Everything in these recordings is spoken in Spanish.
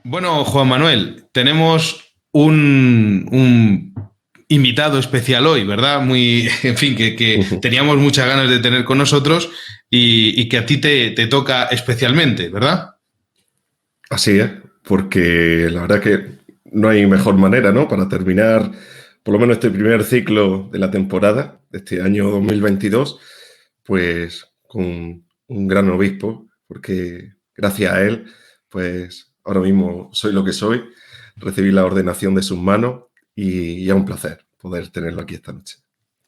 Bueno, Juan Manuel, tenemos un invitado especial hoy, ¿verdad? Muy, en fin, que teníamos muchas ganas de tener con nosotros y que a ti te toca especialmente, ¿verdad? Así es, porque la verdad que no hay mejor manera, ¿no? Para terminar por lo menos este primer ciclo de la temporada, de este año 2022, pues con un gran obispo, porque gracias a él, pues ahora mismo soy lo que soy, recibí la ordenación de sus manos y es un placer poder tenerlo aquí esta noche.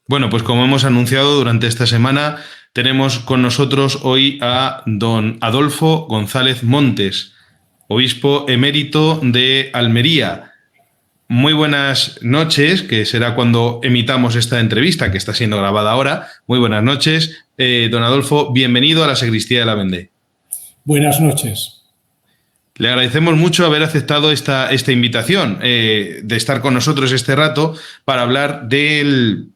Bueno, pues como hemos anunciado durante esta semana, tenemos con nosotros hoy a don Adolfo González Montes, obispo emérito de Almería. Muy buenas noches, que será cuando emitamos esta entrevista, que está siendo grabada ahora. Muy buenas noches. Don Adolfo, bienvenido a la Sacristía de la Vendée. Buenas noches. Le agradecemos mucho haber aceptado esta invitación, de estar con nosotros este rato para hablar del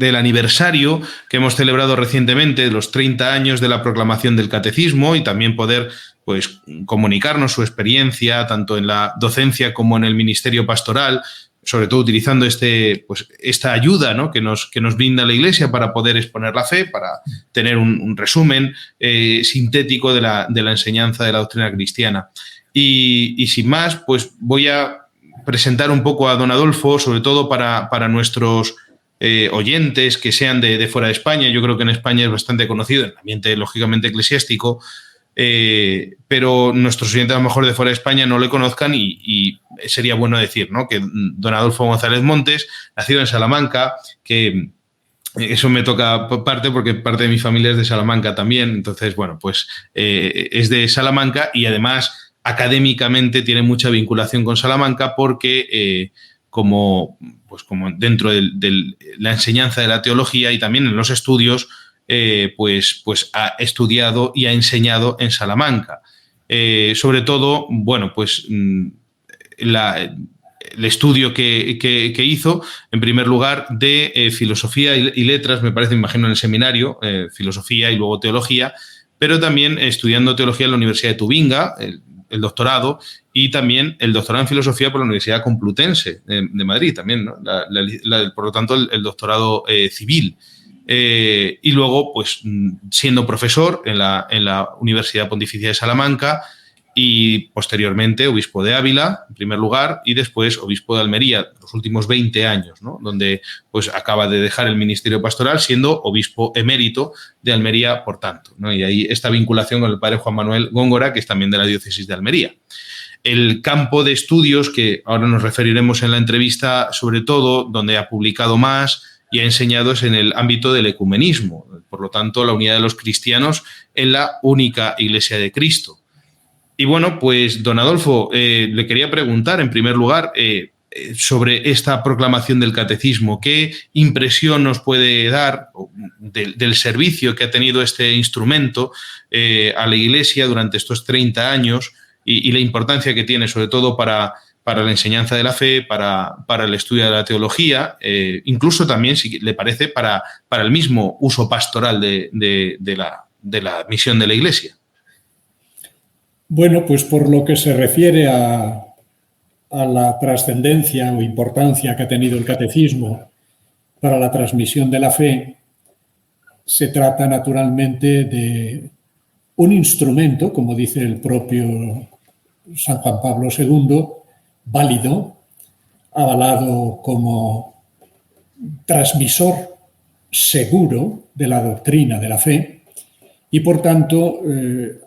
aniversario que hemos celebrado recientemente, de los 30 años de la proclamación del catecismo, y también poder pues, comunicarnos su experiencia tanto en la docencia como en el ministerio pastoral, sobre todo utilizando esta ayuda, ¿no?, que nos brinda la Iglesia para poder exponer la fe, para tener un resumen sintético de la enseñanza de la doctrina cristiana. Y sin más, pues voy a presentar un poco a don Adolfo, sobre todo para nuestros oyentes que sean de fuera de España. Yo creo que en España es bastante conocido, en el ambiente lógicamente eclesiástico, pero nuestros oyentes a lo mejor de fuera de España no le conozcan y sería bueno decir, ¿no?, que don Adolfo González Montes, nacido en Salamanca, que eso me toca parte porque parte de mi familia es de Salamanca también, entonces, bueno, pues es de Salamanca y además académicamente tiene mucha vinculación con Salamanca porque como dentro de la enseñanza de la teología y también en los estudios, pues ha estudiado y ha enseñado en Salamanca. Sobre todo, bueno, pues el estudio que hizo, en primer lugar, de filosofía y letras, me parece, me imagino, en el seminario, filosofía y luego teología, pero también estudiando teología en la Universidad de Tubinga, el doctorado, y también el doctorado en filosofía por la Universidad Complutense de Madrid, también, ¿no? Por lo tanto, el doctorado civil. Y luego, pues, siendo profesor en la Universidad Pontificia de Salamanca y posteriormente obispo de Ávila, en primer lugar, y después obispo de Almería, los últimos 20 años, ¿no?, donde pues acaba de dejar el ministerio pastoral siendo obispo emérito de Almería, por tanto, ¿no? Y ahí esta vinculación con el padre Juan Manuel Góngora, que es también de la diócesis de Almería. El campo de estudios, que ahora nos referiremos en la entrevista, sobre todo, donde ha publicado más y ha enseñado, es en el ámbito del ecumenismo, por lo tanto, la unidad de los cristianos en la única Iglesia de Cristo. Y bueno, pues don Adolfo, le quería preguntar en primer lugar sobre esta proclamación del catecismo. ¿Qué impresión nos puede dar del servicio que ha tenido este instrumento a la Iglesia durante estos 30 años y la importancia que tiene sobre todo para la enseñanza de la fe, para el estudio de la teología, incluso también, si le parece, para el mismo uso pastoral de la misión de la Iglesia? Bueno, pues por lo que se refiere a la trascendencia o importancia que ha tenido el catecismo para la transmisión de la fe, se trata naturalmente de un instrumento, como dice el propio San Juan Pablo II, válido, avalado como transmisor seguro de la doctrina de la fe y, por tanto,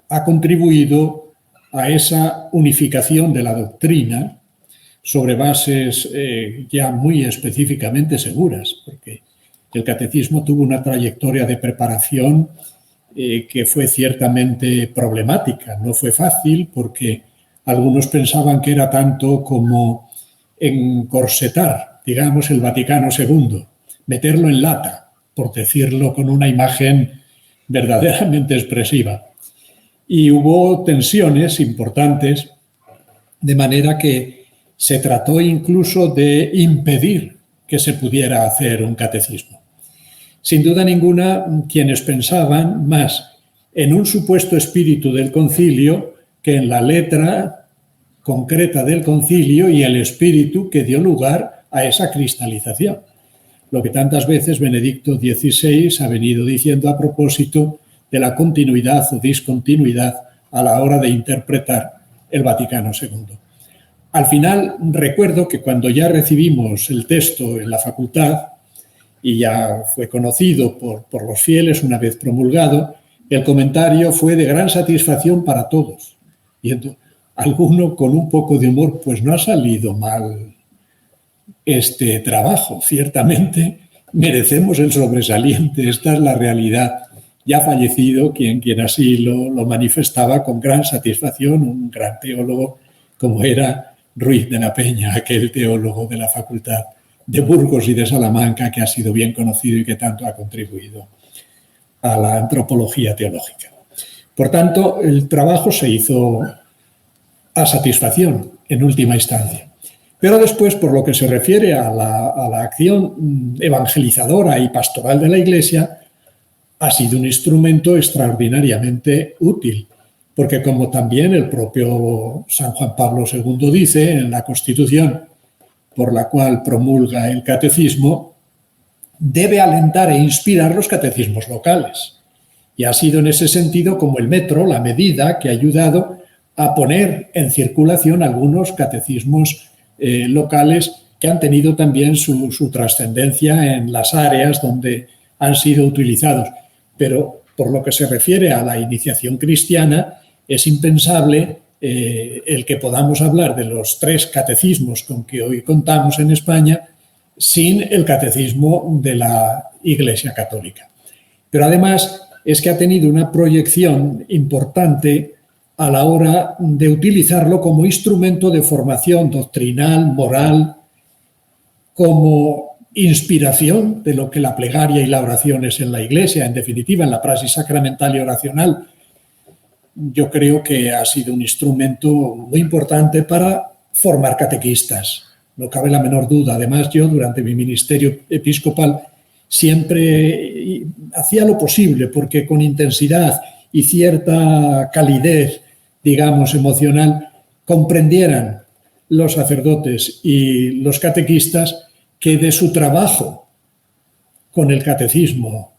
ha contribuido a esa unificación de la doctrina sobre bases ya muy específicamente seguras, porque el catecismo tuvo una trayectoria de preparación que fue ciertamente problemática. No fue fácil porque algunos pensaban que era tanto como encorsetar, digamos, el Vaticano II, meterlo en lata, por decirlo con una imagen verdaderamente expresiva. Y hubo tensiones importantes, de manera que se trató incluso de impedir que se pudiera hacer un catecismo. Sin duda ninguna, quienes pensaban más en un supuesto espíritu del concilio que en la letra concreta del concilio y el espíritu que dio lugar a esa cristalización. Lo que tantas veces Benedicto XVI ha venido diciendo a propósito de la continuidad o discontinuidad a la hora de interpretar el Vaticano II. Al final, recuerdo que cuando ya recibimos el texto en la facultad y ya fue conocido por los fieles una vez promulgado, el comentario fue de gran satisfacción para todos. Viendo alguno con un poco de humor, pues no ha salido mal este trabajo. Ciertamente merecemos el sobresaliente, esta es la realidad. Ya fallecido quien así lo manifestaba con gran satisfacción, un gran teólogo como era Ruiz de la Peña, aquel teólogo de la Facultad de Burgos y de Salamanca que ha sido bien conocido y que tanto ha contribuido a la antropología teológica. Por tanto, el trabajo se hizo a satisfacción en última instancia. Pero después, por lo que se refiere a la acción evangelizadora y pastoral de la Iglesia, ha sido un instrumento extraordinariamente útil, porque como también el propio San Juan Pablo II dice en la Constitución por la cual promulga el catecismo, debe alentar e inspirar los catecismos locales. Y ha sido en ese sentido como el metro, la medida que ha ayudado a poner en circulación algunos catecismos locales que han tenido también su trascendencia en las áreas donde han sido utilizados. Pero por lo que se refiere a la iniciación cristiana, es impensable el que podamos hablar de los 3 catecismos con que hoy contamos en España sin el catecismo de la Iglesia Católica. Pero además es que ha tenido una proyección importante a la hora de utilizarlo como instrumento de formación doctrinal, moral, como inspiración de lo que la plegaria y la oración es en la Iglesia, en definitiva, en la praxis sacramental y oracional. Yo creo que ha sido un instrumento muy importante para formar catequistas, no cabe la menor duda. Además, yo durante mi ministerio episcopal siempre hacía lo posible porque con intensidad y cierta calidez, digamos, emocional, comprendieran los sacerdotes y los catequistas que de su trabajo con el catecismo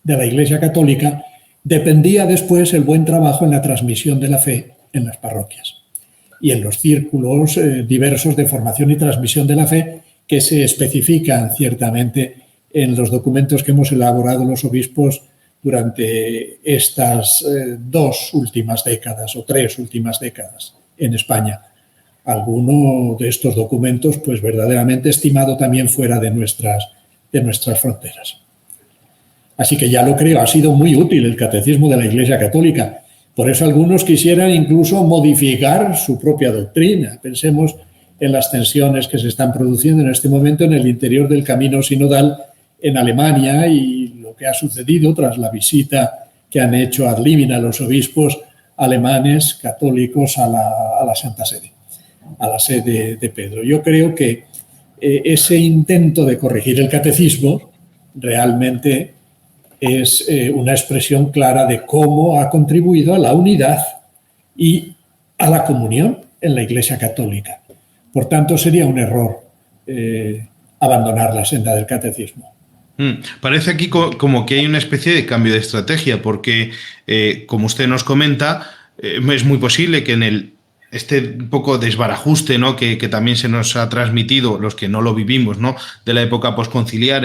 de la Iglesia Católica dependía después el buen trabajo en la transmisión de la fe en las parroquias y en los círculos diversos de formación y transmisión de la fe que se especifican ciertamente en los documentos que hemos elaborado los obispos durante estas 2 últimas décadas o 3 últimas décadas en España. Alguno de estos documentos, pues verdaderamente estimado también fuera de nuestras fronteras. Así que ya lo creo, ha sido muy útil el catecismo de la Iglesia Católica. Por eso algunos quisieran incluso modificar su propia doctrina. Pensemos en las tensiones que se están produciendo en este momento en el interior del camino sinodal en Alemania y lo que ha sucedido tras la visita que han hecho ad limina los obispos alemanes católicos a la Santa Sede, a la sede de Pedro. Yo creo que ese intento de corregir el catecismo realmente es una expresión clara de cómo ha contribuido a la unidad y a la comunión en la Iglesia Católica. Por tanto, sería un error abandonar la senda del catecismo. Parece aquí como que hay una especie de cambio de estrategia, porque, como usted nos comenta, es muy posible que en este poco desbarajuste, ¿no?, que también se nos ha transmitido, los que no lo vivimos, ¿no?, de la época posconciliar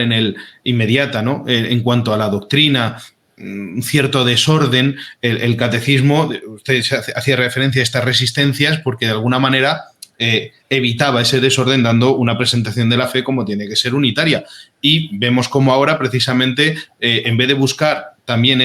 inmediata, ¿no?, en cuanto a la doctrina, un cierto desorden, el catecismo, usted hacía referencia a estas resistencias porque de alguna manera evitaba ese desorden dando una presentación de la fe como tiene que ser unitaria. Y vemos como ahora precisamente en vez de buscar también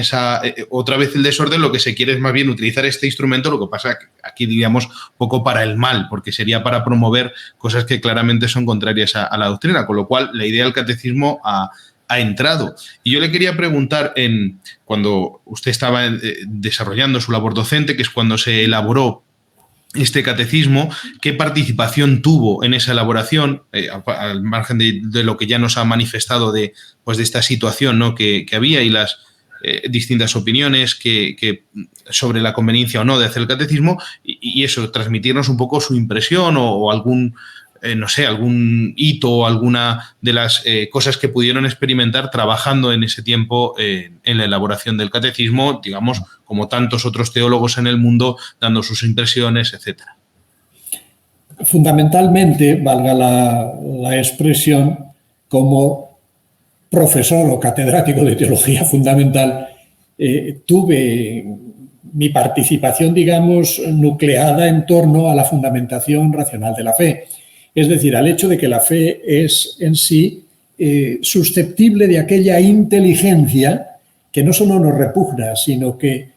otra vez el desorden, lo que se quiere es más bien utilizar este instrumento, lo que pasa que aquí diríamos poco para el mal, porque sería para promover cosas que claramente son contrarias a la doctrina, con lo cual la idea del catecismo ha entrado. Y yo le quería preguntar, cuando usted estaba desarrollando su labor docente, que es cuando se elaboró este catecismo, ¿qué participación tuvo en esa elaboración, al margen de lo que ya nos ha manifestado de esta situación, ¿no?, que había y las distintas opiniones sobre la conveniencia o no de hacer el catecismo y eso, transmitirnos un poco su impresión o algún, no sé, algún hito o alguna de las cosas que pudieron experimentar trabajando en ese tiempo en la elaboración del catecismo, digamos, como tantos otros teólogos en el mundo, dando sus impresiones, etcétera. Fundamentalmente, valga la expresión, como profesor o catedrático de teología fundamental, tuve mi participación, digamos, nucleada en torno a la fundamentación racional de la fe. Es decir, al hecho de que la fe es en sí susceptible de aquella inteligencia que no solo nos repugna, sino que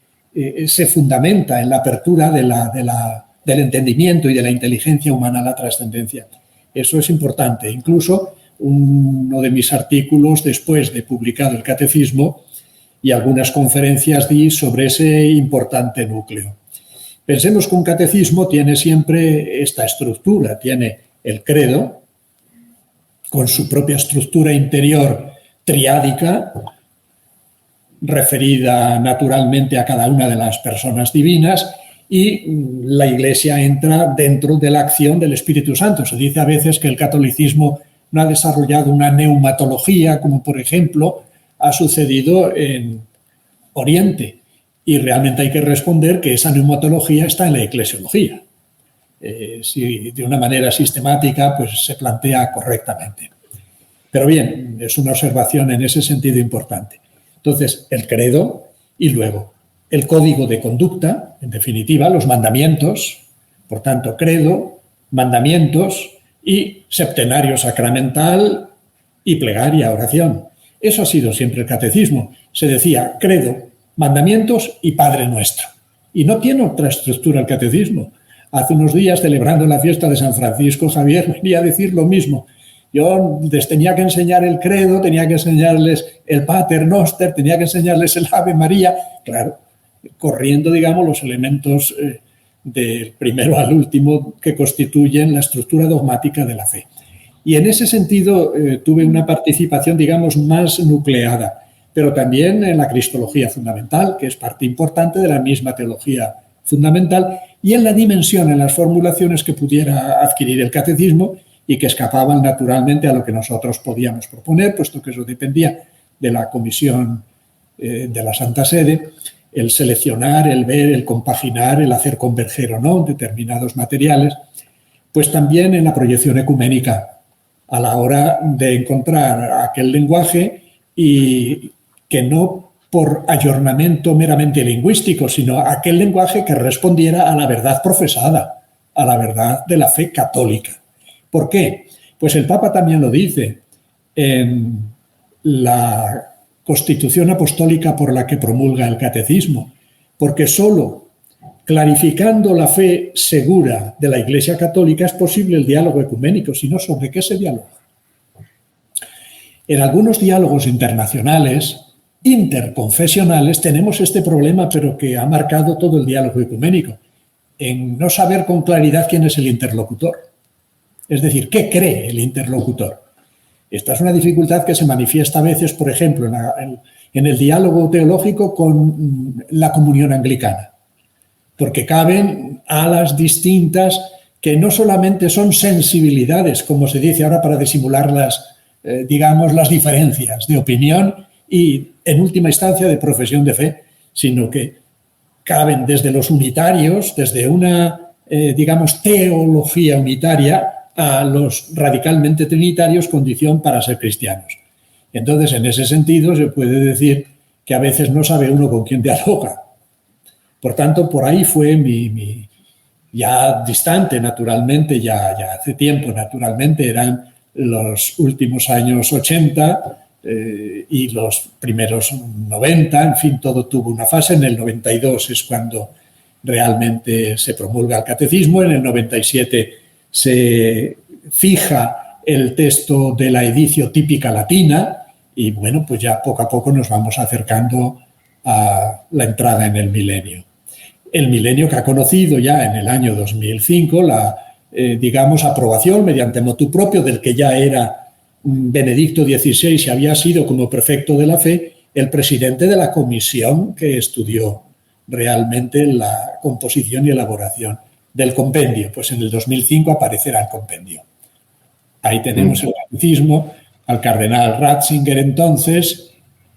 se fundamenta en la apertura del entendimiento y de la inteligencia humana a la trascendencia. Eso es importante. Incluso uno de mis artículos, después de publicado el Catecismo, y algunas conferencias di sobre ese importante núcleo. Pensemos que un catecismo tiene siempre esta estructura, tiene el credo, con su propia estructura interior triádica, referida naturalmente a cada una de las personas divinas, y la Iglesia entra dentro de la acción del Espíritu Santo. Se dice a veces que el catolicismo no ha desarrollado una neumatología, como por ejemplo ha sucedido en Oriente, y realmente hay que responder que esa neumatología está en la eclesiología. Si de una manera sistemática pues se plantea correctamente. Pero bien, es una observación en ese sentido importante. Entonces, el credo y luego el código de conducta, en definitiva, los mandamientos, por tanto, credo, mandamientos y septenario sacramental y plegaria, oración. Eso ha sido siempre el catecismo. Se decía credo, mandamientos y Padre Nuestro. Y no tiene otra estructura el catecismo. Hace unos días, celebrando la fiesta de San Francisco Javier, venía a decir lo mismo. Yo les tenía que enseñar el credo, tenía que enseñarles el Pater Noster, tenía que enseñarles el Ave María, claro, corriendo, digamos, los elementos del primero al último que constituyen la estructura dogmática de la fe. Y en ese sentido tuve una participación, digamos, más nucleada, pero también en la cristología fundamental, que es parte importante de la misma teología fundamental, y en la dimensión, en las formulaciones que pudiera adquirir el catecismo y que escapaban naturalmente a lo que nosotros podíamos proponer, puesto que eso dependía de la comisión de la Santa Sede, el seleccionar, el ver, el compaginar, el hacer converger o no determinados materiales, pues también en la proyección ecuménica, a la hora de encontrar aquel lenguaje y que no por ayornamiento meramente lingüístico, sino aquel lenguaje que respondiera a la verdad profesada, a la verdad de la fe católica. ¿Por qué? Pues el Papa también lo dice en la Constitución Apostólica por la que promulga el Catecismo, porque solo clarificando la fe segura de la Iglesia Católica es posible el diálogo ecuménico, si no, ¿sobre qué se dialoga? En algunos diálogos internacionales, interconfesionales, tenemos este problema, pero que ha marcado todo el diálogo ecuménico, en no saber con claridad quién es el interlocutor. Es decir, ¿qué cree el interlocutor? Esta es una dificultad que se manifiesta a veces, por ejemplo, en el diálogo teológico con la comunión anglicana, porque caben alas distintas que no solamente son sensibilidades, como se dice ahora para disimular digamos, las diferencias de opinión y, en última instancia, de profesión de fe, sino que caben desde los unitarios, desde una, digamos, teología unitaria, a los radicalmente trinitarios, condición para ser cristianos. Entonces, en ese sentido, se puede decir que a veces no sabe uno con quién dialoga. Por tanto, por ahí fue mi ya distante, naturalmente, ya hace tiempo, naturalmente, eran los últimos años 80 y los primeros 90, en fin, todo tuvo una fase. En el 92 es cuando realmente se promulga el catecismo, en el 97 se fija el texto de la edición típica latina y, bueno, pues ya poco a poco nos vamos acercando a la entrada en el milenio. El milenio que ha conocido ya en el año 2005 la, digamos, aprobación mediante motu propio del que ya era Benedicto XVI y había sido como prefecto de la fe el presidente de la comisión que estudió realmente la composición y elaboración del compendio. Pues en el 2005 aparecerá el compendio. Ahí tenemos el catecismo, al cardenal Ratzinger entonces,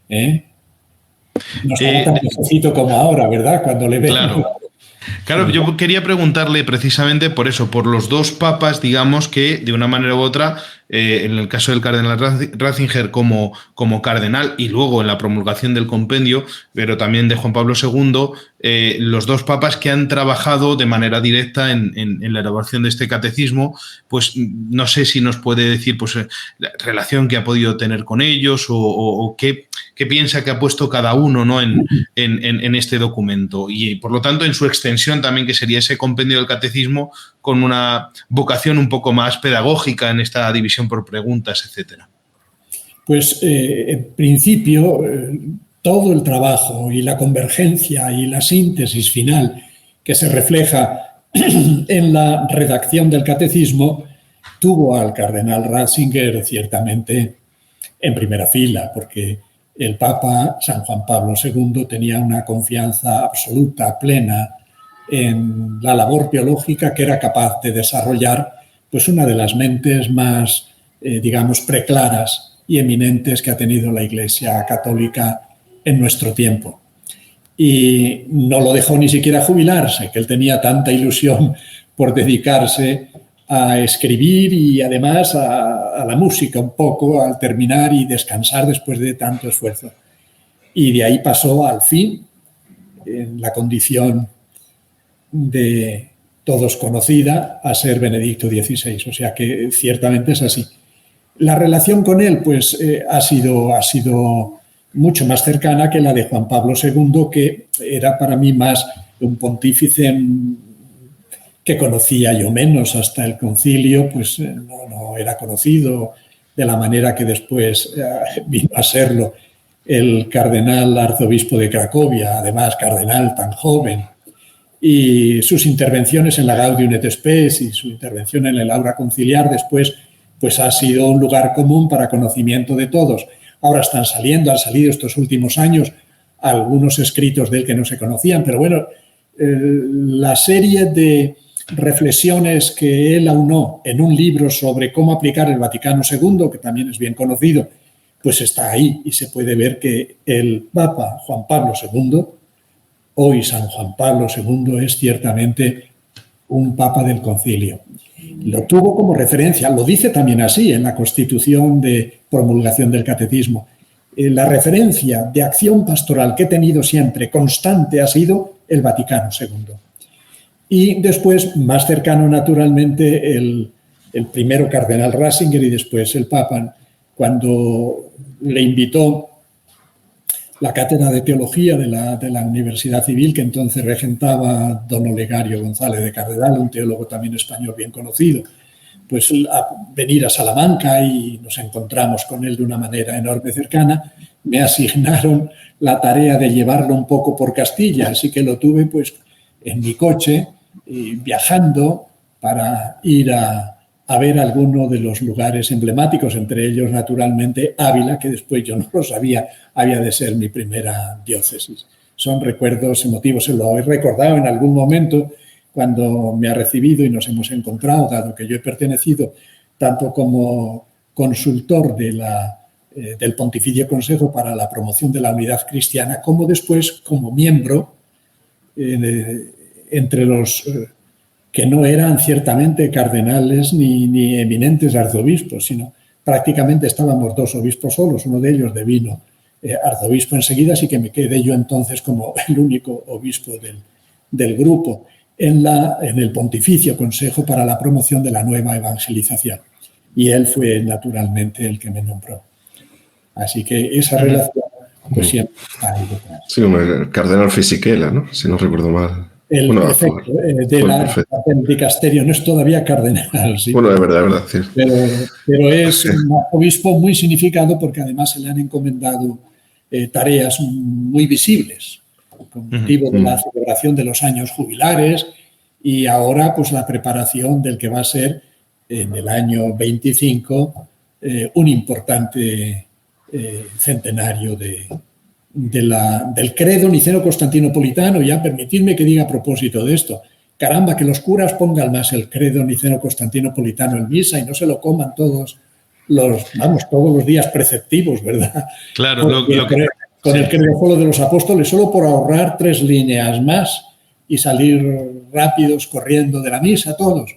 no estaba tan viejito como ahora, ¿verdad? Cuando le vemos. Claro, yo quería preguntarle precisamente por eso, por los dos papas, digamos, que de una manera u otra, en el caso del cardenal Ratzinger como cardenal y luego en la promulgación del compendio, pero también de Juan Pablo II, los dos papas que han trabajado de manera directa en la elaboración de este catecismo, pues no sé si nos puede decir pues la relación que ha podido tener con ellos o qué piensa que ha puesto cada uno, ¿no? en este documento y por lo tanto en su extensión también, que sería ese compendio del catecismo con una vocación un poco más pedagógica en esta división por preguntas, etcétera. Pues en principio todo el trabajo y la convergencia y la síntesis final que se refleja en la redacción del catecismo tuvo al cardenal Ratzinger ciertamente en primera fila, porque el Papa San Juan Pablo II tenía una confianza absoluta, plena, en la labor teológica que era capaz de desarrollar pues una de las mentes más, digamos, preclaras y eminentes que ha tenido la Iglesia Católica en nuestro tiempo. Y no lo dejó ni siquiera jubilarse, que él tenía tanta ilusión por dedicarse a escribir y además a la música un poco al terminar y descansar después de tanto esfuerzo. Y de ahí pasó al fin, en la condición de todos conocida, a ser Benedicto XVI. O sea que ciertamente es así. La relación con él pues ha sido mucho más cercana que la de Juan Pablo II, que era para mí más un pontífice que conocía yo menos. Hasta el concilio pues no era conocido de la manera que después vino a serlo el cardenal arzobispo de Cracovia, además cardenal tan joven, y sus intervenciones en la Gaudium et Spes y su intervención en el Aura Conciliar después pues ha sido un lugar común para conocimiento de todos. Ahora han salido estos últimos años algunos escritos de él que no se conocían, pero bueno, la serie de reflexiones que él aunó en un libro sobre cómo aplicar el Vaticano II, que también es bien conocido, pues está ahí y se puede ver que el Papa Juan Pablo II, hoy San Juan Pablo II, es ciertamente un Papa del Concilio. Lo tuvo como referencia, lo dice también así en la Constitución de promulgación del Catecismo. La referencia de acción pastoral que he tenido siempre constante ha sido el Vaticano II. Y después, más cercano naturalmente, el primero cardenal Ratzinger y después el Papa, cuando le invitó la cátedra de teología de la Universidad Civil, que entonces regentaba don Olegario González de Cardenal, un teólogo también español bien conocido, pues a venir a Salamanca y nos encontramos con él de una manera enorme cercana. Me asignaron la tarea de llevarlo un poco por Castilla, así que lo tuve pues en mi coche, viajando para ir a ver alguno de los lugares emblemáticos, entre ellos naturalmente Ávila, que después yo no lo sabía, había de ser mi primera diócesis. Son recuerdos emotivos, se lo he recordado en algún momento cuando me ha recibido y nos hemos encontrado, dado que yo he pertenecido tanto como consultor del Pontificio Consejo para la Promoción de la Unidad Cristiana, como después como miembro entre los que no eran ciertamente cardenales ni eminentes arzobispos, sino prácticamente estábamos dos obispos solos, uno de ellos devino arzobispo enseguida, así que me quedé yo entonces como el único obispo del grupo en el Pontificio Consejo para la Promoción de la Nueva Evangelización. Y él fue naturalmente el que me nombró. Así que esa relación pues siempre está ahí detrás. Sí, el cardenal Fisichella, ¿no? Si no recuerdo mal. El prefecto del dicasterio no es todavía cardenal. ¿Sí? Bueno, es verdad. Sí. Pero es un obispo muy significado porque además se le han encomendado tareas muy visibles con motivo de la celebración de los años jubilares y ahora pues la preparación del que va a ser en el año 25 un importante centenario del credo niceno-constantinopolitano. Ya permitidme que diga a propósito de esto, caramba, que los curas pongan más el credo niceno-constantinopolitano en misa y no se lo coman todos los días preceptivos, ¿verdad? Claro, con el credo solo de los apóstoles, solo por ahorrar 3 líneas más y salir rápidos corriendo de la misa todos.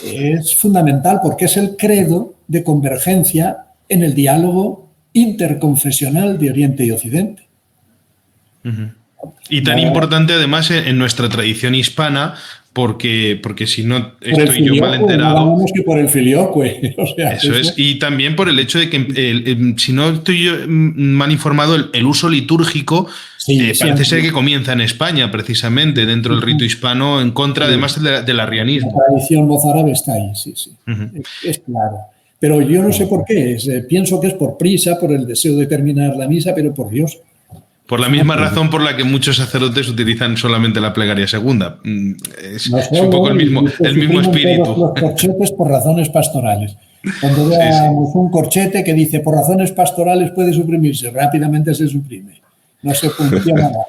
Es fundamental porque es el credo de convergencia en el diálogo interconfesional de Oriente y Occidente. Y tan importante además en nuestra tradición hispana, porque si no estoy yo mal enterado. Vamos que por el filioque. O sea, eso es. Y también por el hecho de que, si no estoy yo mal informado, el uso litúrgico parece ser que comienza en España, precisamente, dentro del rito hispano, en contra además del arrianismo. La tradición mozárabe está ahí, sí. Es claro. Pero yo no sé por qué. Pienso que es por prisa, por el deseo de terminar la misa, pero por Dios. Por la misma razón por la que muchos sacerdotes utilizan solamente la plegaria segunda. Es un poco el mismo espíritu. Los corchetes por razones pastorales. Cuando veamos un corchete que dice por razones pastorales puede suprimirse, rápidamente se suprime. No se funciona nada.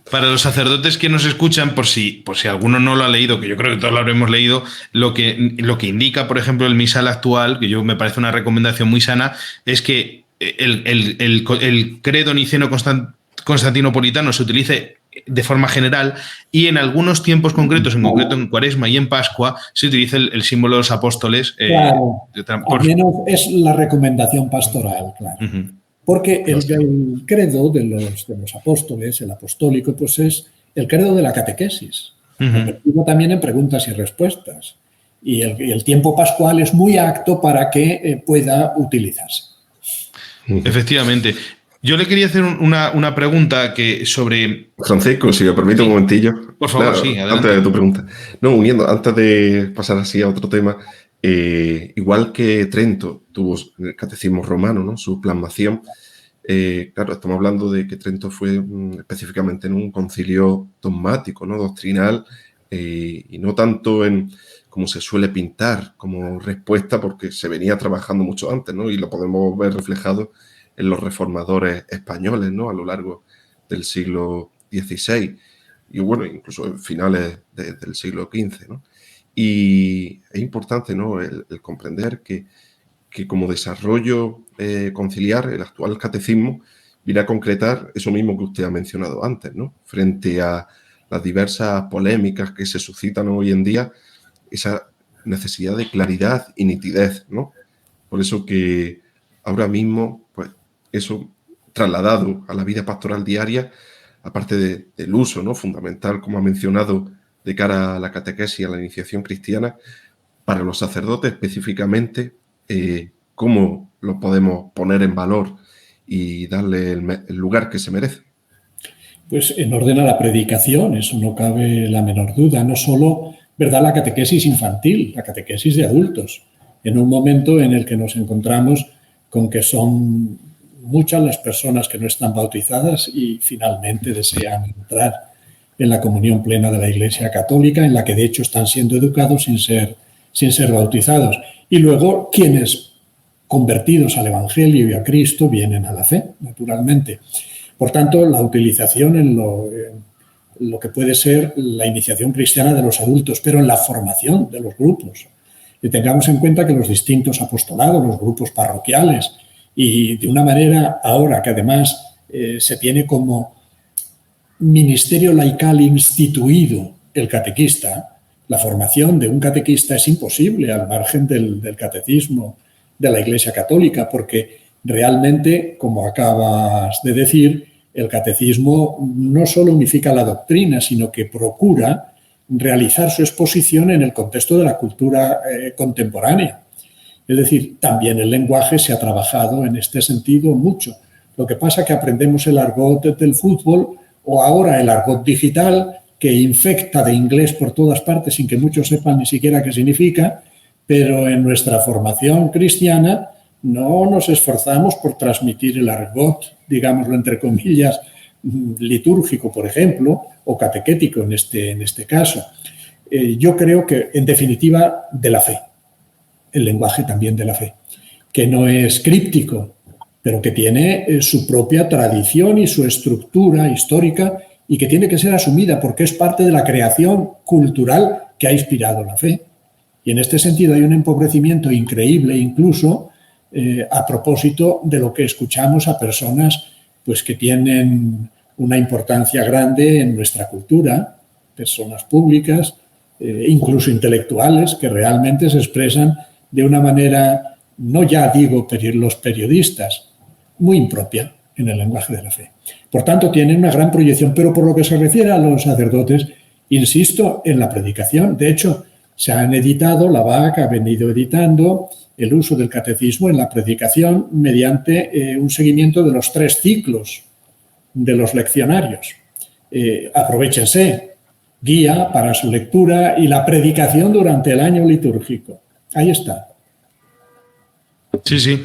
Para los sacerdotes que nos escuchan, por si alguno no lo ha leído, que yo creo que todos lo habremos leído, lo que indica, por ejemplo, el misal actual, que yo me parece una recomendación muy sana, es que el credo niceno-constantinopolitano se utilice de forma general y en algunos tiempos concretos, en concreto en Cuaresma y en Pascua, se utiliza el símbolo de los apóstoles. Claro, al menos es la recomendación pastoral, claro. Porque el credo de los apóstoles, el apostólico, pues es el credo de la catequesis, convertido también en preguntas y respuestas. Y el tiempo pascual es muy apto para que pueda utilizarse. Efectivamente. Yo le quería hacer una pregunta sobre... Francisco, si me permite un momentillo. Por favor, sí, adelante. Antes de tu pregunta. Antes de pasar así a otro tema, igual que Trento tuvo el catecismo romano, ¿no? Su plasmación, claro, estamos hablando de que Trento fue específicamente en un concilio dogmático, ¿no? Doctrinal, y no tanto en como se suele pintar como respuesta, porque se venía trabajando mucho antes, ¿no? Y lo podemos ver reflejado en los reformadores españoles, ¿no? A lo largo del siglo XVI y, bueno, incluso en finales del siglo XV, ¿no? Y es importante, ¿no? el comprender que como desarrollo conciliar, el actual catecismo viene a concretar eso mismo que usted ha mencionado antes, ¿no? Frente a las diversas polémicas que se suscitan hoy en día, esa necesidad de claridad y nitidez, ¿no? Por eso que ahora mismo, pues, eso trasladado a la vida pastoral diaria, aparte del uso, ¿no? Fundamental, como ha mencionado, de cara a la catequesis, a la iniciación cristiana, para los sacerdotes específicamente, ¿cómo lo podemos poner en valor y darle el lugar que se merece? Pues en orden a la predicación, eso no cabe la menor duda. No solo, ¿verdad?, la catequesis infantil, la catequesis de adultos, en un momento en el que nos encontramos con que son muchas las personas que no están bautizadas y finalmente desean entrar en la comunión plena de la Iglesia Católica, en la que de hecho están siendo educados sin ser bautizados. Y luego quienes, convertidos al Evangelio y a Cristo, vienen a la fe, naturalmente. Por tanto, la utilización en lo que puede ser la iniciación cristiana de los adultos, pero en la formación de los grupos. Y tengamos en cuenta que los distintos apostolados, los grupos parroquiales, y de una manera ahora que además se tiene como ministerio laical instituido el catequista, la formación de un catequista es imposible al margen del catecismo de la Iglesia Católica, porque realmente, como acabas de decir, el catecismo no solo unifica la doctrina, sino que procura realizar su exposición en el contexto de la cultura contemporánea. Es decir, también el lenguaje se ha trabajado en este sentido mucho. Lo que pasa es que aprendemos el argot del fútbol o ahora el argot digital que infecta de inglés por todas partes sin que muchos sepan ni siquiera qué significa, pero en nuestra formación cristiana no nos esforzamos por transmitir el argot, digámoslo entre comillas, litúrgico, por ejemplo, o catequético en este caso. Yo creo que, en definitiva, de la fe. El lenguaje también de la fe, que no es críptico, pero que tiene su propia tradición y su estructura histórica y que tiene que ser asumida porque es parte de la creación cultural que ha inspirado la fe. Y en este sentido hay un empobrecimiento increíble incluso a propósito de lo que escuchamos a personas pues, que tienen una importancia grande en nuestra cultura, personas públicas, incluso intelectuales, que realmente se expresan de una manera, no ya digo los periodistas, muy impropia en el lenguaje de la fe. Por tanto, tienen una gran proyección, pero por lo que se refiere a los sacerdotes, insisto en la predicación. De hecho, se han editado, la VAC ha venido editando el uso del catecismo en la predicación mediante un seguimiento de los 3 ciclos de los leccionarios. Aprovéchense, guía para su lectura y la predicación durante el año litúrgico. Ahí está. Sí, sí.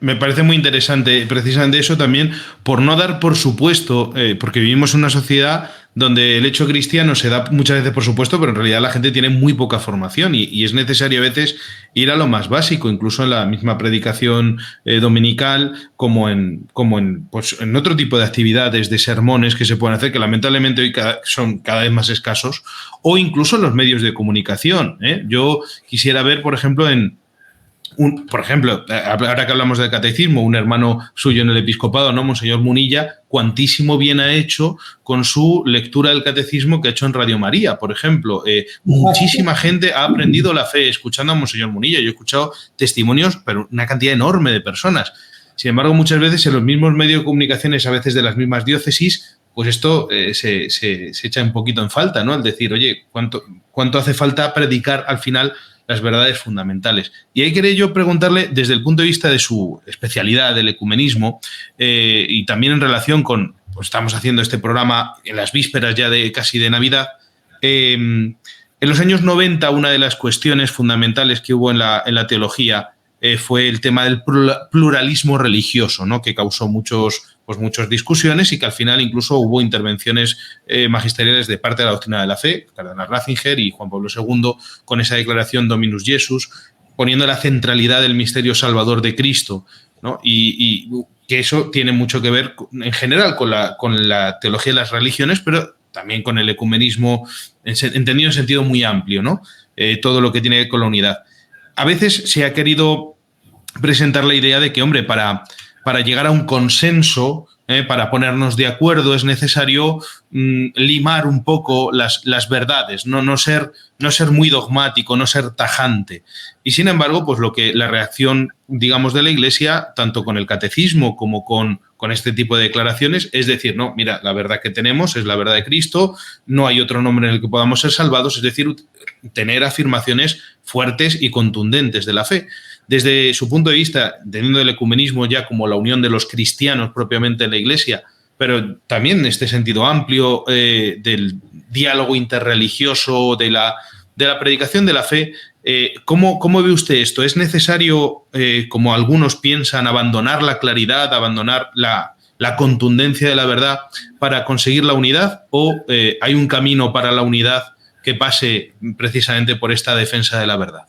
Me parece muy interesante precisamente eso también, por no dar por supuesto, porque vivimos en una sociedad donde el hecho cristiano se da muchas veces por supuesto, pero en realidad la gente tiene muy poca formación y es necesario a veces ir a lo más básico, incluso en la misma predicación dominical, como en otro tipo de actividades, de sermones que se pueden hacer, que lamentablemente hoy son cada vez más escasos, o incluso en los medios de comunicación. Yo quisiera ver, por ejemplo, ahora que hablamos del catecismo, un hermano suyo en el episcopado, ¿no? Monseñor Munilla, cuantísimo bien ha hecho con su lectura del catecismo que ha hecho en Radio María, por ejemplo. Muchísima gente ha aprendido la fe escuchando a Monseñor Munilla. Yo he escuchado testimonios, pero una cantidad enorme de personas. Sin embargo, muchas veces en los mismos medios de comunicaciones, a veces de las mismas diócesis, pues esto se echa un poquito en falta, ¿no? El decir, oye, ¿cuánto hace falta predicar al final las verdades fundamentales? Y ahí quería yo preguntarle, desde el punto de vista de su especialidad, del ecumenismo, y también en relación con, pues estamos haciendo este programa en las vísperas ya casi de Navidad, en los años 90 una de las cuestiones fundamentales que hubo en la teología fue el tema del pluralismo religioso, ¿no? Que causó muchas discusiones y que al final incluso hubo intervenciones magisteriales de parte de la doctrina de la fe, Cardenal Ratzinger y Juan Pablo II, con esa declaración Dominus Jesus, poniendo la centralidad del misterio salvador de Cristo, ¿no? Y que eso tiene mucho que ver en general con la teología de las religiones, pero también con el ecumenismo entendido en sentido muy amplio, ¿no? Todo lo que tiene que ver con la unidad. A veces se ha querido presentar la idea de que, hombre, para llegar a un consenso, para ponernos de acuerdo, es necesario limar un poco las verdades, no ser muy dogmático, no ser tajante. Y sin embargo, pues la reacción, digamos, de la Iglesia, tanto con el catecismo como con este tipo de declaraciones, es decir, no, mira, la verdad que tenemos es la verdad de Cristo, no hay otro nombre en el que podamos ser salvados, es decir, tener afirmaciones fuertes y contundentes de la fe. Desde su punto de vista, teniendo el ecumenismo ya como la unión de los cristianos propiamente en la Iglesia, pero también en este sentido amplio del diálogo interreligioso, de la predicación de la fe, ¿cómo ve usted esto? ¿Es necesario, como algunos piensan, abandonar la claridad, abandonar la contundencia de la verdad para conseguir la unidad? ¿O hay un camino para la unidad que pase precisamente por esta defensa de la verdad?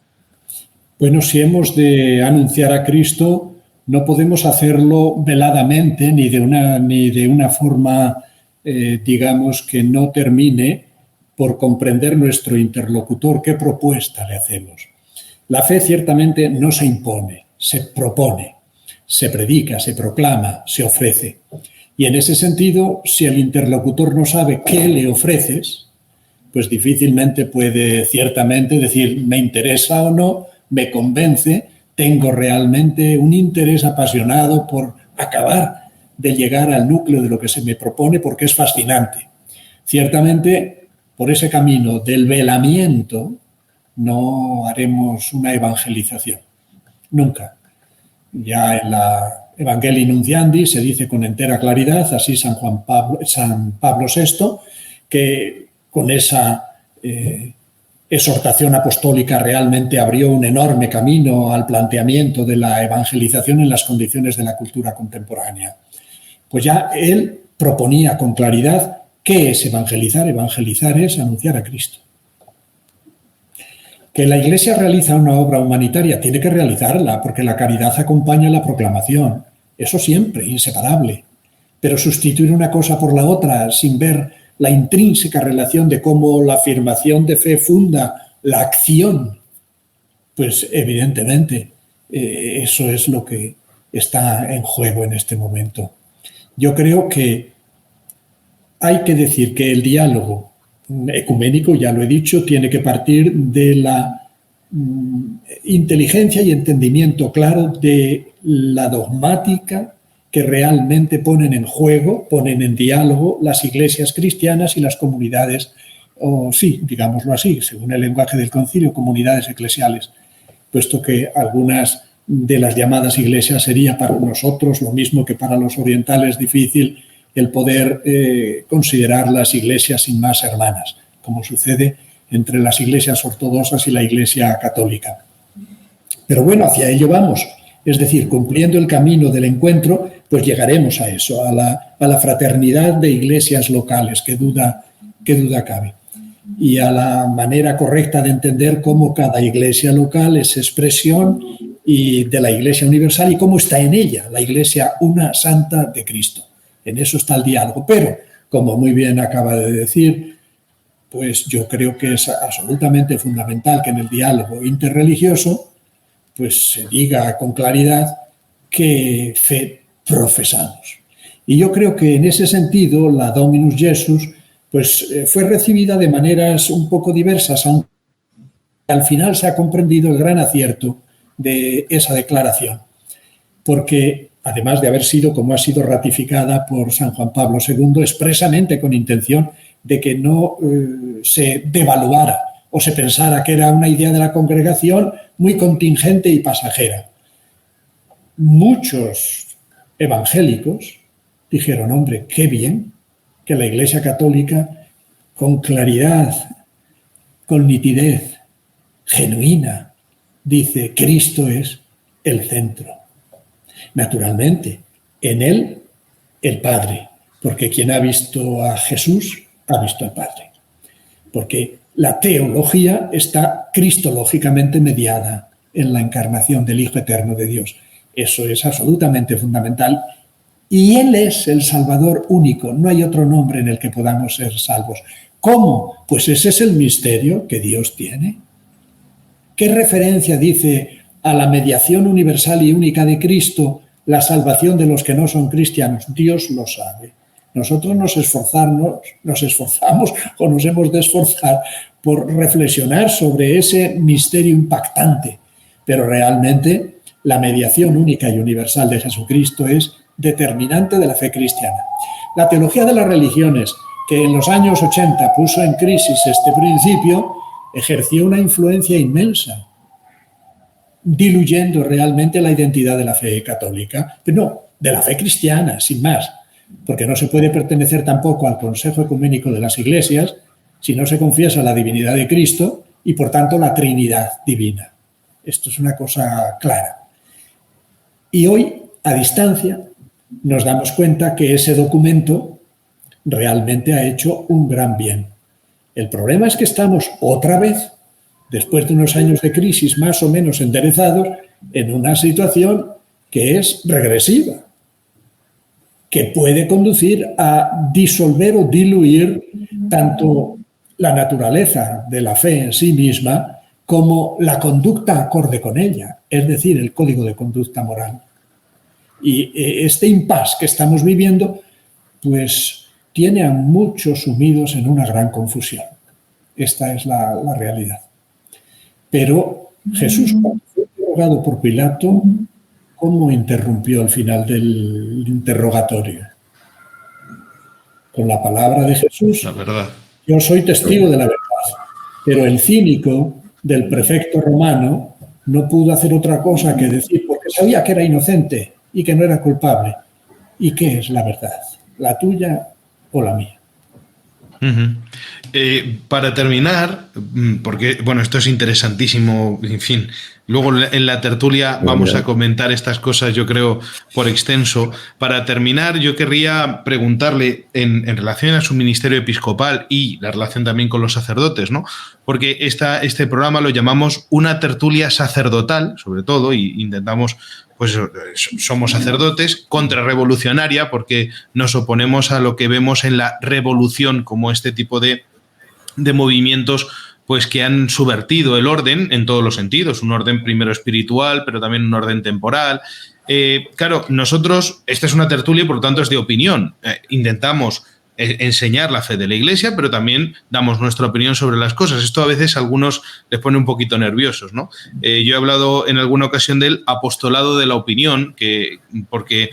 Bueno, si hemos de anunciar a Cristo, no podemos hacerlo veladamente ni de una forma, digamos, que no termine por comprender nuestro interlocutor qué propuesta le hacemos. La fe ciertamente no se impone, se propone, se predica, se proclama, se ofrece. Y en ese sentido, si el interlocutor no sabe qué le ofreces, pues difícilmente puede ciertamente decir me interesa o no, me convence, tengo realmente un interés apasionado por acabar de llegar al núcleo de lo que se me propone porque es fascinante. Ciertamente, por ese camino del velamiento no haremos una evangelización. Nunca. Ya en la Evangelii Nunciandi se dice con entera claridad, así San Pablo VI, que con esa exhortación apostólica realmente abrió un enorme camino al planteamiento de la evangelización en las condiciones de la cultura contemporánea. Pues ya él proponía con claridad qué es evangelizar. Evangelizar es anunciar a Cristo. Que la Iglesia realiza una obra humanitaria, tiene que realizarla, porque la caridad acompaña la proclamación. Eso siempre, inseparable. Pero sustituir una cosa por la otra sin ver la intrínseca relación de cómo la afirmación de fe funda la acción, pues evidentemente eso es lo que está en juego en este momento. Yo creo que hay que decir que el diálogo ecuménico, ya lo he dicho, tiene que partir de la inteligencia y entendimiento claro de la dogmática que realmente ponen en juego, ponen en diálogo las iglesias cristianas y las comunidades, o sí, digámoslo así, según el lenguaje del concilio, comunidades eclesiales, puesto que algunas de las llamadas iglesias sería para nosotros lo mismo que para los orientales difícil el poder considerar las iglesias sin más hermanas, como sucede entre las iglesias ortodoxas y la iglesia católica. Pero bueno, hacia ello vamos. Es decir, cumpliendo el camino del encuentro, pues llegaremos a eso, a la fraternidad de iglesias locales, qué duda cabe, y a la manera correcta de entender cómo cada iglesia local es expresión y de la iglesia universal y cómo está en ella la iglesia una santa de Cristo. En eso está el diálogo. Pero, como muy bien acaba de decir, pues yo creo que es absolutamente fundamental que en el diálogo interreligioso pues se diga con claridad qué fe profesamos. Y yo creo que en ese sentido la Dominus Jesus pues fue recibida de maneras un poco diversas, aunque al final se ha comprendido el gran acierto de esa declaración, porque además de haber sido, como ha sido ratificada por San Juan Pablo II, expresamente con intención de que no se devaluara o se pensara que era una idea de la congregación muy contingente y pasajera. Muchos evangélicos dijeron, hombre, qué bien que la Iglesia Católica, con claridad, con nitidez, genuina, dice, Cristo es el centro. Naturalmente, en él el Padre, porque quien ha visto a Jesús ha visto al Padre. Porque la teología está cristológicamente mediada en la encarnación del Hijo Eterno de Dios. Eso es absolutamente fundamental. Y Él es el Salvador único. No hay otro nombre en el que podamos ser salvos. ¿Cómo? Pues ese es el misterio que Dios tiene. ¿Qué referencia dice a la mediación universal y única de Cristo la salvación de los que no son cristianos? Dios lo sabe. Nosotros nos esforzamos o nos hemos de esforzar por reflexionar sobre ese misterio impactante, pero realmente la mediación única y universal de Jesucristo es determinante de la fe cristiana. La teología de las religiones, que en los años 80 puso en crisis este principio, ejerció una influencia inmensa, diluyendo realmente la identidad de la fe católica, pero no, de la fe cristiana, sin más, porque no se puede pertenecer tampoco al Consejo Ecuménico de las Iglesias si no se confiesa la divinidad de Cristo y, por tanto, la Trinidad divina. Esto es una cosa clara. Y hoy, a distancia, nos damos cuenta que ese documento realmente ha hecho un gran bien. El problema es que estamos otra vez, después de unos años de crisis más o menos enderezados, en una situación que es regresiva, que puede conducir a disolver o diluir tanto la naturaleza de la fe en sí misma como la conducta acorde con ella, es decir, el código de conducta moral. Y este impasse que estamos viviendo, pues tiene a muchos sumidos en una gran confusión. Esta es la realidad. Pero Jesús, cuando fue interrogado por Pilato, ¿cómo interrumpió al final del interrogatorio? Con la palabra de Jesús. La verdad. Yo soy testigo de la verdad, pero el cínico del prefecto romano no pudo hacer otra cosa que decir, porque sabía que era inocente y que no era culpable. ¿Y qué es la verdad? ¿La tuya o la mía? Para terminar, porque bueno, esto es interesantísimo, en fin, luego en la tertulia vamos a comentar estas cosas, yo creo, por extenso. Para terminar, yo querría preguntarle en relación a su ministerio episcopal y la relación también con los sacerdotes, ¿no? Porque este programa lo llamamos una tertulia sacerdotal, sobre todo, y intentamos pues somos sacerdotes, contrarrevolucionaria, porque nos oponemos a lo que vemos en la revolución como este tipo de movimientos pues que han subvertido el orden en todos los sentidos, un orden primero espiritual, pero también un orden temporal. Claro, nosotros, esta es una tertulia y por lo tanto es de opinión. Intentamos enseñar la fe de la Iglesia, pero también damos nuestra opinión sobre las cosas. Esto a veces a algunos les pone un poquito nerviosos, ¿no? Yo he hablado en alguna ocasión del apostolado de la opinión, porque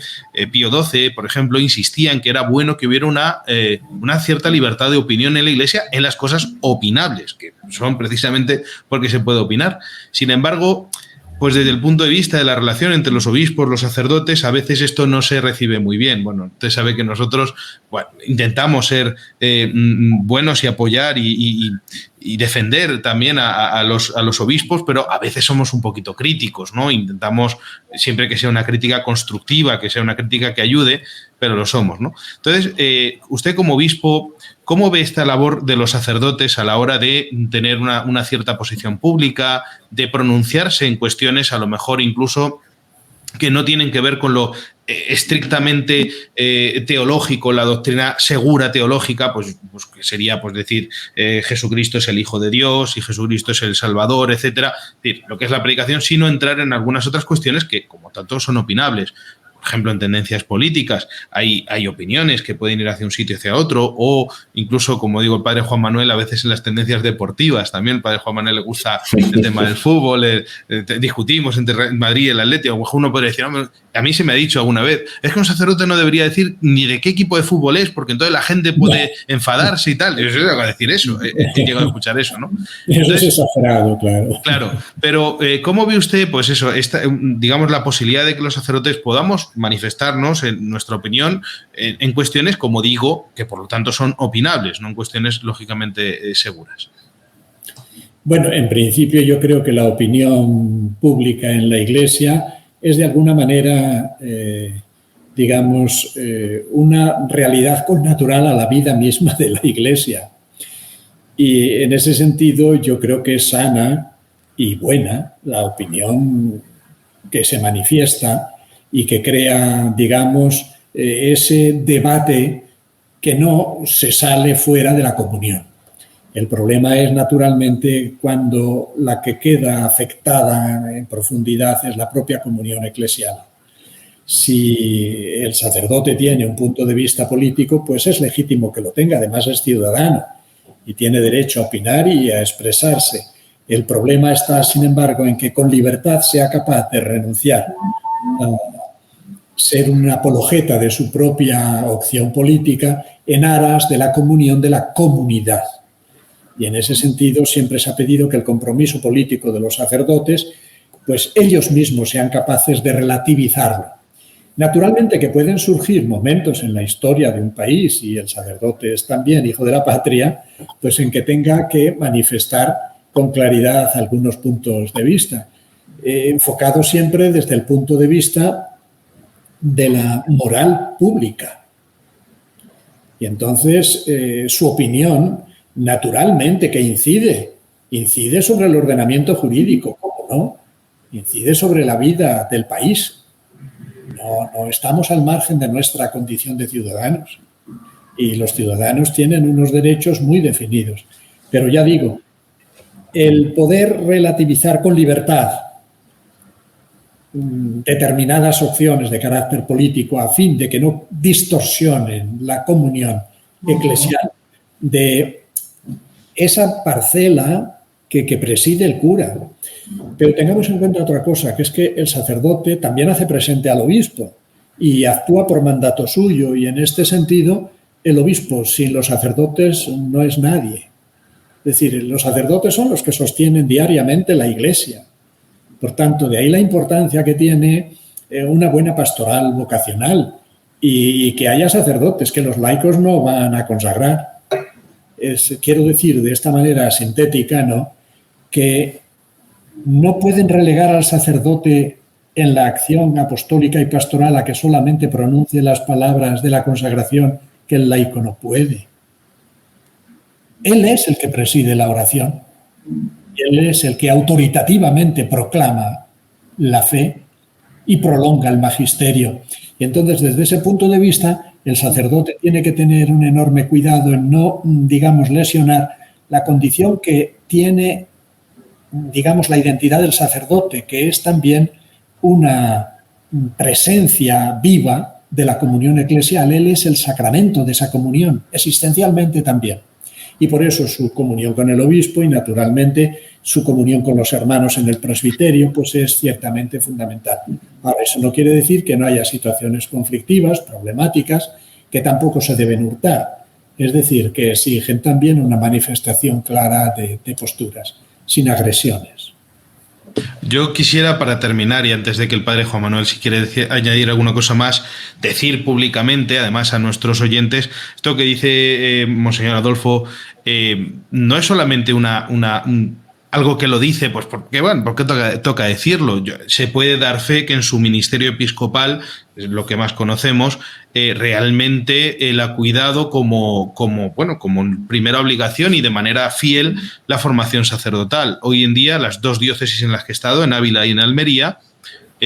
Pío XII, por ejemplo, insistía en que era bueno que hubiera una cierta libertad de opinión en la Iglesia en las cosas opinables, que son precisamente porque se puede opinar. Sin embargo, pues desde el punto de vista de la relación entre los obispos, los sacerdotes, a veces esto no se recibe muy bien. Bueno, usted sabe que nosotros intentamos ser buenos y apoyar y defender también a los obispos, pero a veces somos un poquito críticos, ¿no? Intentamos siempre que sea una crítica constructiva, que sea una crítica que ayude, pero lo somos, ¿no? Entonces, usted como obispo, ¿cómo ve esta labor de los sacerdotes a la hora de tener una cierta posición pública, de pronunciarse en cuestiones a lo mejor incluso que no tienen que ver con lo estrictamente teológico, la doctrina segura teológica, pues que sería pues decir Jesucristo es el Hijo de Dios y Jesucristo es el Salvador, etcétera? Es decir, lo que es la predicación, sino entrar en algunas otras cuestiones que, como tanto, son opinables. Por ejemplo, en tendencias políticas hay opiniones que pueden ir hacia un sitio o hacia otro, o incluso, como digo el padre Juan Manuel, a veces en las tendencias deportivas también el padre Juan Manuel le gusta el tema del fútbol, discutimos entre Madrid y el Atlético, o uno podría decir, a mí se me ha dicho alguna vez, es que un sacerdote no debería decir ni de qué equipo de fútbol es, porque entonces la gente puede enfadarse y tal. Yo he llegado a decir eso, he llegado a escuchar eso, ¿no? Entonces, eso es exagerado, claro. Claro, pero ¿cómo ve usted, pues eso, digamos, la posibilidad de que los sacerdotes podamos manifestarnos en nuestra opinión en cuestiones, como digo, que por lo tanto son opinables, no en cuestiones lógicamente seguras? Bueno, en principio yo creo que la opinión pública en la Iglesia es de alguna manera, digamos, una realidad connatural a la vida misma de la Iglesia. Y en ese sentido yo creo que es sana y buena la opinión que se manifiesta y que crea, digamos, ese debate que no se sale fuera de la comunión. El problema es, naturalmente, cuando la que queda afectada en profundidad es la propia comunión eclesial. Si el sacerdote tiene un punto de vista político, pues es legítimo que lo tenga, además es ciudadano y tiene derecho a opinar y a expresarse. El problema está, sin embargo, en que con libertad sea capaz de renunciar a ser un apologeta de su propia opción política en aras de la comunión de la comunidad. Y en ese sentido siempre se ha pedido que el compromiso político de los sacerdotes, pues ellos mismos sean capaces de relativizarlo. Naturalmente que pueden surgir momentos en la historia de un país, y el sacerdote es también hijo de la patria, pues en que tenga que manifestar con claridad algunos puntos de vista, enfocado siempre desde el punto de vista de la moral pública. Y entonces su opinión, naturalmente que incide sobre el ordenamiento jurídico, ¿cómo no? Incide sobre la vida del país. No estamos al margen de nuestra condición de ciudadanos. Y los ciudadanos tienen unos derechos muy definidos. Pero ya digo, el poder relativizar con libertad determinadas opciones de carácter político a fin de que no distorsionen la comunión eclesial de esa parcela que preside el cura. Pero tengamos en cuenta otra cosa, que es que el sacerdote también hace presente al obispo y actúa por mandato suyo, y en este sentido el obispo sin los sacerdotes no es nadie. Es decir, los sacerdotes son los que sostienen diariamente la Iglesia. Por tanto, de ahí la importancia que tiene una buena pastoral vocacional y que haya sacerdotes que los laicos no van a consagrar. Quiero decir de esta manera sintética, ¿no?, que no pueden relegar al sacerdote en la acción apostólica y pastoral a que solamente pronuncie las palabras de la consagración, que el laico no puede. Él es el que preside la oración. Él es el que autoritativamente proclama la fe y prolonga el magisterio. Y entonces, desde ese punto de vista, el sacerdote tiene que tener un enorme cuidado en no, digamos, lesionar la condición que tiene, digamos, la identidad del sacerdote, que es también una presencia viva de la comunión eclesial. Él es el sacramento de esa comunión, existencialmente también. Y por eso su comunión con el obispo y, naturalmente, su comunión con los hermanos en el presbiterio, pues es ciertamente fundamental. Ahora, eso no quiere decir que no haya situaciones conflictivas, problemáticas, que tampoco se deben hurtar. Es decir, que exigen también una manifestación clara de posturas, sin agresiones. Yo quisiera, para terminar, y antes de que el padre Juan Manuel, si quiere añadir alguna cosa más, decir públicamente, además a nuestros oyentes, esto que dice Monseñor Adolfo, no es solamente algo que lo dice, pues porque toca decirlo. Se puede dar fe que en su ministerio episcopal, lo que más conocemos, realmente él ha cuidado como primera obligación y de manera fiel la formación sacerdotal. Hoy en día, las dos diócesis en las que he estado, en Ávila y en Almería,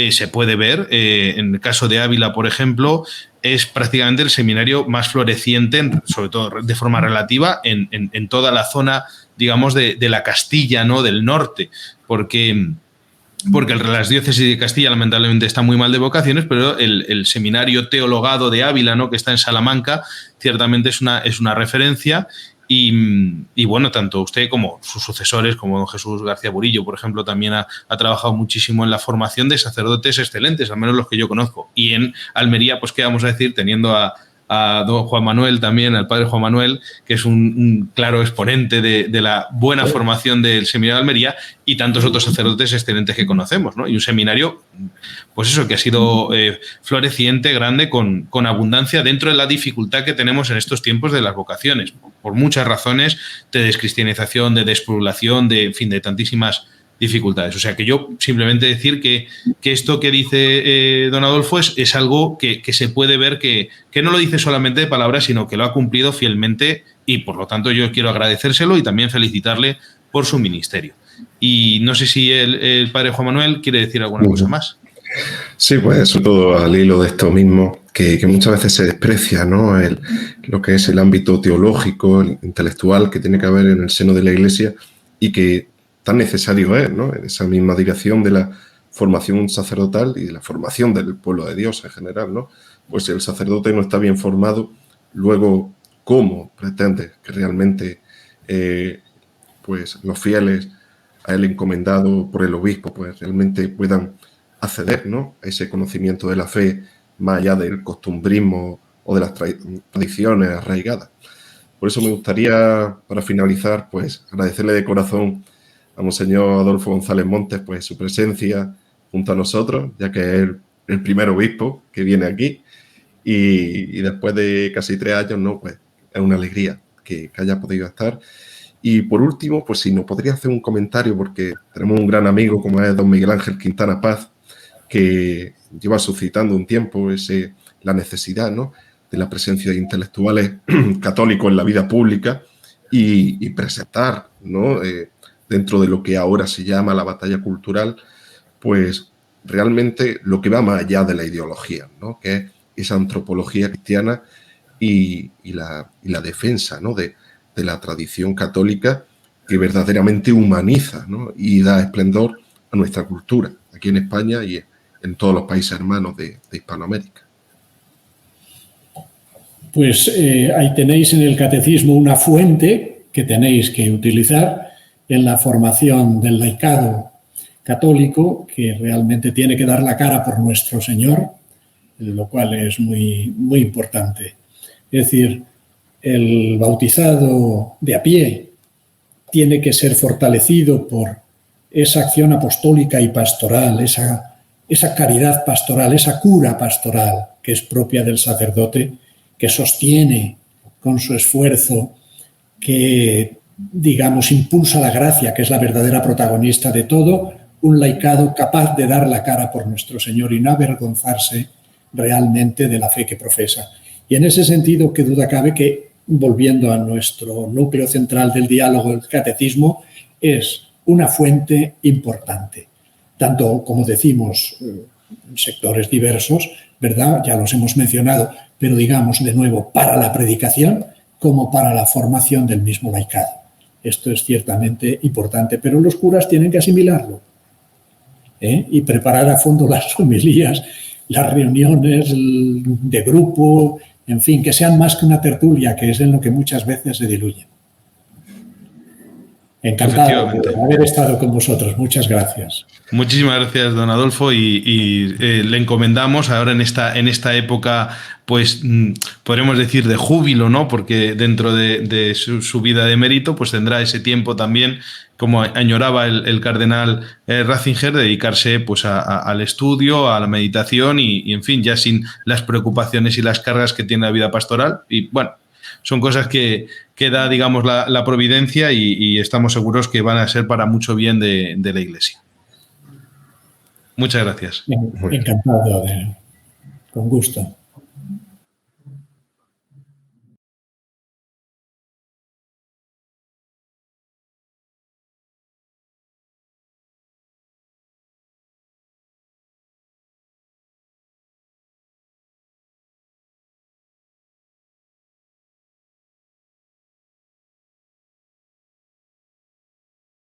se puede ver, en el caso de Ávila, por ejemplo, es prácticamente el seminario más floreciente, sobre todo de forma relativa, en toda la zona, digamos, de la Castilla, ¿no?, del norte, porque las diócesis de Castilla lamentablemente están muy mal de vocaciones, pero el seminario teologado de Ávila, ¿no?, que está en Salamanca, ciertamente es una referencia. Y bueno, tanto usted como sus sucesores, como don Jesús García Burillo, por ejemplo, también ha trabajado muchísimo en la formación de sacerdotes excelentes, al menos los que yo conozco. Y en Almería, pues qué vamos a decir, teniendo a don Juan Manuel también, al padre Juan Manuel, que es un claro exponente de la buena formación del seminario de Almería, y tantos otros sacerdotes excelentes que conocemos, ¿no? Y un seminario, pues eso, que ha sido floreciente, grande, con abundancia dentro de la dificultad que tenemos en estos tiempos de las vocaciones, por muchas razones de descristianización, de despoblación, de tantísimas dificultades. O sea, que yo simplemente decir que esto que dice don Adolfo es algo que se puede ver que no lo dice solamente de palabras, sino que lo ha cumplido fielmente, y por lo tanto yo quiero agradecérselo y también felicitarle por su ministerio. Y no sé si el padre Juan Manuel quiere decir alguna cosa más. Sí, pues sobre todo al hilo de esto mismo, que muchas veces se desprecia, ¿no?, lo que es el ámbito teológico, el intelectual que tiene que haber en el seno de la Iglesia, y que tan necesario es, ¿no?, en esa misma dirección de la formación sacerdotal y de la formación del pueblo de Dios en general, ¿no? Pues si el sacerdote no está bien formado, luego, ¿cómo pretende que realmente pues los fieles a él encomendado por el obispo pues realmente puedan acceder, ¿no?, a ese conocimiento de la fe más allá del costumbrismo o de las tradiciones arraigadas? Por eso me gustaría, para finalizar, pues agradecerle de corazón a Monseñor Adolfo González Montes pues su presencia junto a nosotros, ya que es el primer obispo que viene aquí, y después de casi 3 años, ¿no?, pues es una alegría que haya podido estar. Y por último, pues si nos podría hacer un comentario, porque tenemos un gran amigo como es don Miguel Ángel Quintana Paz, que lleva suscitando un tiempo la necesidad, ¿no?, de la presencia de intelectuales católicos en la vida pública y presentar, ¿no?, dentro de lo que ahora se llama la batalla cultural, pues realmente lo que va más allá de la ideología, ¿no?, que es esa antropología cristiana y la defensa, ¿no?, de la tradición católica que verdaderamente humaniza, ¿no?, y da esplendor a nuestra cultura, aquí en España y en todos los países hermanos de Hispanoamérica. Pues ahí tenéis en el catecismo una fuente que tenéis que utilizar en la formación del laicado católico, que realmente tiene que dar la cara por nuestro Señor, lo cual es muy, muy importante. Es decir, el bautizado de a pie tiene que ser fortalecido por esa acción apostólica y pastoral, esa caridad pastoral, esa cura pastoral que es propia del sacerdote, que sostiene con su esfuerzo, que, digamos, impulsa la gracia, que es la verdadera protagonista de todo, un laicado capaz de dar la cara por nuestro Señor y no avergonzarse realmente de la fe que profesa. Y en ese sentido, qué duda cabe que, volviendo a nuestro núcleo central del diálogo, el catecismo es una fuente importante, tanto, como decimos, sectores diversos, ¿verdad? Ya los hemos mencionado, pero digamos de nuevo, para la predicación como para la formación del mismo laicado. Esto es ciertamente importante, pero los curas tienen que asimilarlo, y preparar a fondo las homilías, las reuniones de grupo, en fin, que sean más que una tertulia, que es en lo que muchas veces se diluyen. Encantado de haber estado con vosotros. Muchas gracias. Muchísimas gracias, don Adolfo, y le encomendamos ahora en esta época, pues podremos decir de júbilo, ¿no? Porque dentro de su vida de mérito, pues tendrá ese tiempo también, como añoraba el cardenal Ratzinger, dedicarse pues al estudio, a la meditación y, en fin, ya sin las preocupaciones y las cargas que tiene la vida pastoral. Y bueno, son cosas que da, digamos, la providencia y estamos seguros que van a ser para mucho bien de la Iglesia. Muchas gracias. Encantado, con gusto.